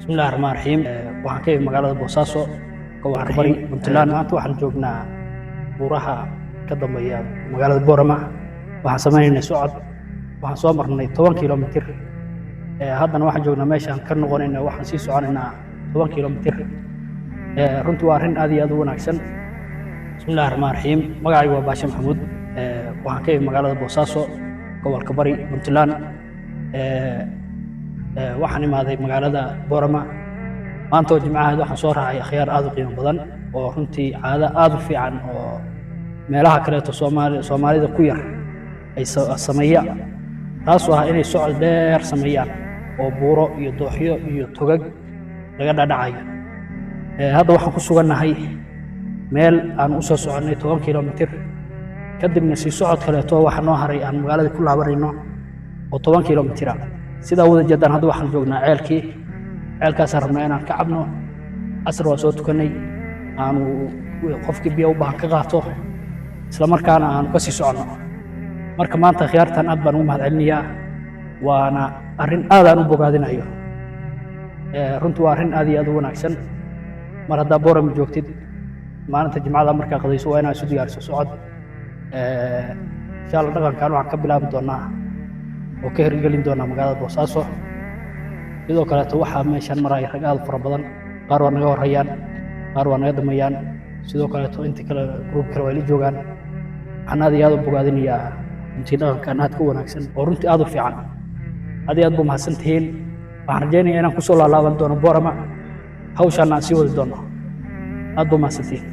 بسم الله الرحمن الرحيم waxaan ka magaalada Boosaaso gobolka Bari Puntland maanta waxaan joognaa buuraha ka dambeeya magaalada Boorama waxaan sameeynay socod waxaan soo marnay 10 kiiloomitir haddana waxaan joognaa meeshaan ka noqonaynaa waxaan sii soconaynaa 10 kiiloomitir runtii waa arrin aad iyo aad u wanaagsan بسم الله الرحمن الرحيم magacaygu waa Baasha Maxamuud waxaan ka magaalada Boosaaso gobolka Bari Puntland waxaan imaaday magaalada Boorama maanta oo jimcaha waxaan soo raacay akhyaar aad u qiimo badan oo runtii caado aad u fiican oo meelaha kale ee Soomaalida ku yar ay sameeyaan taas oo inay socod dheer sameeyaan oo buuro iyo dooxyo iyo togag laga dhadhacayo hadda waxaan ku suganahay meel aan u soo soconay 10 kiiloomitir kadibna si socod kale oo waxa noo haray aan magaalada ku laabanayno oo 10 kiiloomitir sida wada jaddan hadda waxaan joognaa ceelkaas rabnaa inaan ka cabno asr waa soo tukanay aanu qofkii biyo u baahan ka qaato isla markaana aan ka sii socono marka maanta khiyaartan aad baan u mahadcelinayaa waana arrin aad aan u bogaadinayo runtii waa arrin aad iyo aad u wanaagsan mar haddaa Boorama joogtid maalinta jimcada markaa qadayso waa inaad isu diyaariso socod insha Allah dhaqankan waxaan ka bilaabi doonaa oo ka hirgelin doonaa magaalada Boosaaso sidoo kale waxaa meeshan maray rag aad fara badan qaar waa naga horayaan qaar waa naga damayaan sidoo kale inta kale group kale way la joogaan waxaan aad iyo aad u bogaadinayaa intii dhaqankan aad ka wanaagsan oo runtii aad u fiican aad iyo aad buu mahadsantihiin waxaan rajaynayaa inaan ku soo laalaaban doono Boorama hawshan aan sii wadi doono aad buu mahadsantihiin